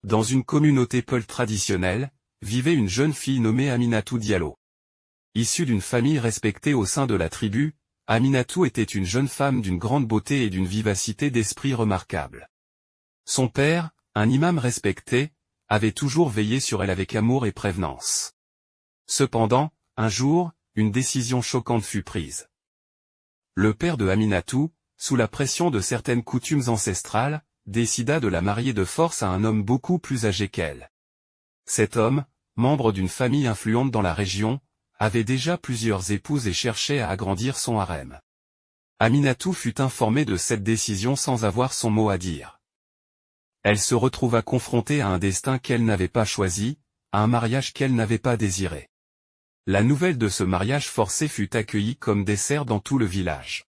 Dans une communauté peul traditionnelle, vivait une jeune fille nommée Aminatou Diallo. Issue d'une famille respectée au sein de la tribu, Aminatou était une jeune femme d'une grande beauté et d'une vivacité d'esprit remarquable. Son père, un imam respecté, avait toujours veillé sur elle avec amour et prévenance. Cependant, un jour, une décision choquante fut prise. Le père de Aminatou, sous la pression de certaines coutumes ancestrales, décida de la marier de force à un homme beaucoup plus âgé qu'elle. Cet homme, membre d'une famille influente dans la région, avait déjà plusieurs épouses et cherchait à agrandir son harem. Aminatou fut informée de cette décision sans avoir son mot à dire. Elle se retrouva confrontée à un destin qu'elle n'avait pas choisi, à un mariage qu'elle n'avait pas désiré. La nouvelle de ce mariage forcé fut accueillie comme dessert dans tout le village.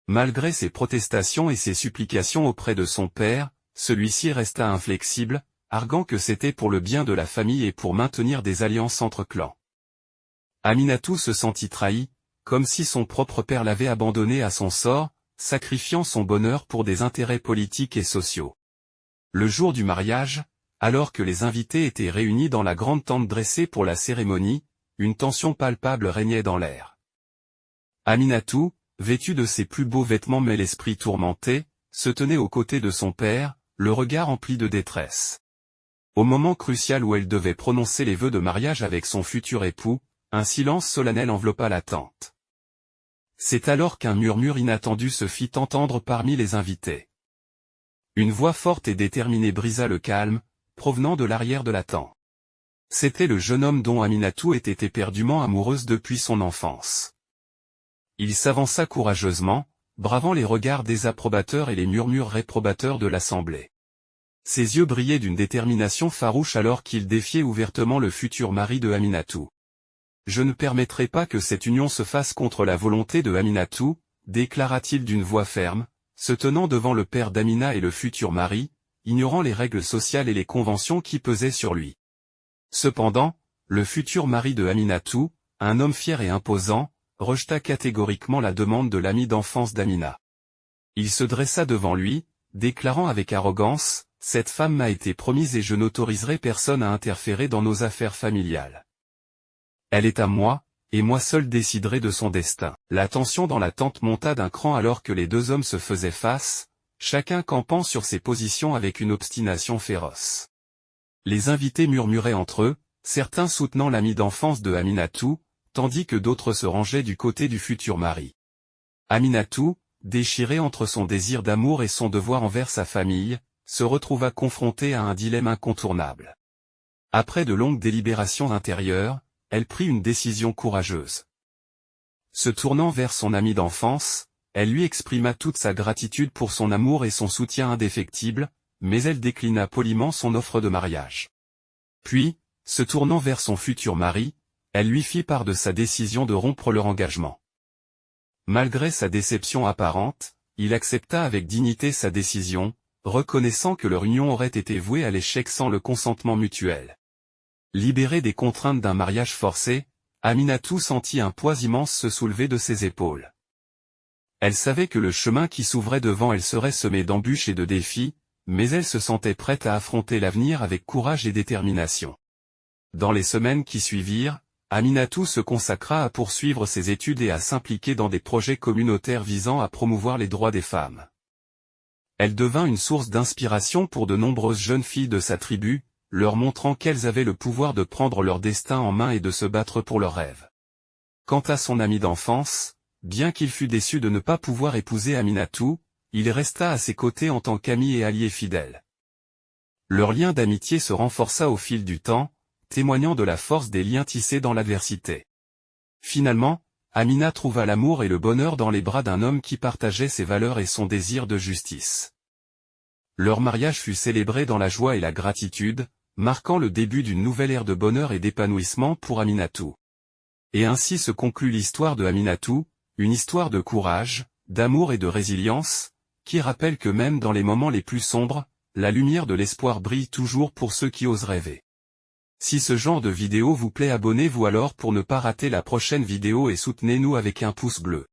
Malgré ses protestations et ses supplications auprès de son père, celui-ci resta inflexible, arguant que c'était pour le bien de la famille et pour maintenir des alliances entre clans. Aminatou se sentit trahie, comme si son propre père l'avait abandonnée à son sort, sacrifiant son bonheur pour des intérêts politiques et sociaux. Le jour du mariage, alors que les invités étaient réunis dans la grande tente dressée pour la cérémonie, une tension palpable régnait dans l'air. Aminatou, vêtue de ses plus beaux vêtements mais l'esprit tourmenté, se tenait aux côtés de son père, le regard empli de détresse. Au moment crucial où elle devait prononcer les vœux de mariage avec son futur époux, un silence solennel enveloppa la tente. C'est alors qu'un murmure inattendu se fit entendre parmi les invités. Une voix forte et déterminée brisa le calme, provenant de l'arrière de la tente. C'était le jeune homme dont Aminatou était éperdument amoureuse depuis son enfance. Il s'avança courageusement, bravant les regards désapprobateurs et les murmures réprobateurs de l'assemblée. Ses yeux brillaient d'une détermination farouche alors qu'il défiait ouvertement le futur mari de Aminatou. « Je ne permettrai pas que cette union se fasse contre la volonté de Aminatou, déclara-t-il d'une voix ferme, se tenant devant le père d'Amina et le futur mari, ignorant les règles sociales et les conventions qui pesaient sur lui. Cependant, le futur mari de Aminatou, un homme fier et imposant, rejeta catégoriquement la demande de l'ami d'enfance d'Amina. Il se dressa devant lui, déclarant avec arrogance, « Cette femme m'a été promise et je n'autoriserai personne à interférer dans nos affaires familiales. Elle est à moi, et moi seul déciderai de son destin. » La tension dans la tente monta d'un cran alors que les deux hommes se faisaient face, chacun campant sur ses positions avec une obstination féroce. Les invités murmuraient entre eux, certains soutenant l'ami d'enfance de Aminatou, tandis que d'autres se rangeaient du côté du futur mari. Aminatou, déchirée entre son désir d'amour et son devoir envers sa famille, se retrouva confrontée à un dilemme incontournable. Après de longues délibérations intérieures, elle prit une décision courageuse. Se tournant vers son ami d'enfance, elle lui exprima toute sa gratitude pour son amour et son soutien indéfectible, mais elle déclina poliment son offre de mariage. Puis, se tournant vers son futur mari, elle lui fit part de sa décision de rompre leur engagement. Malgré sa déception apparente, il accepta avec dignité sa décision, reconnaissant que leur union aurait été vouée à l'échec sans le consentement mutuel. Libérée des contraintes d'un mariage forcé, Aminatou sentit un poids immense se soulever de ses épaules. Elle savait que le chemin qui s'ouvrait devant elle serait semé d'embûches et de défis, mais elle se sentait prête à affronter l'avenir avec courage et détermination. Dans les semaines qui suivirent, Aminatou se consacra à poursuivre ses études et à s'impliquer dans des projets communautaires visant à promouvoir les droits des femmes. Elle devint une source d'inspiration pour de nombreuses jeunes filles de sa tribu, leur montrant qu'elles avaient le pouvoir de prendre leur destin en main et de se battre pour leurs rêves. Quant à son ami d'enfance, bien qu'il fût déçu de ne pas pouvoir épouser Aminatou, il resta à ses côtés en tant qu'ami et allié fidèle. Leur lien d'amitié se renforça au fil du temps, témoignant de la force des liens tissés dans l'adversité. Finalement, Amina trouva l'amour et le bonheur dans les bras d'un homme qui partageait ses valeurs et son désir de justice. Leur mariage fut célébré dans la joie et la gratitude, marquant le début d'une nouvelle ère de bonheur et d'épanouissement pour Aminatou. Et ainsi se conclut l'histoire de Aminatou, une histoire de courage, d'amour et de résilience, qui rappelle que même dans les moments les plus sombres, la lumière de l'espoir brille toujours pour ceux qui osent rêver. Si ce genre de vidéo vous plaît, abonnez-vous alors pour ne pas rater la prochaine vidéo et soutenez-nous avec un pouce bleu.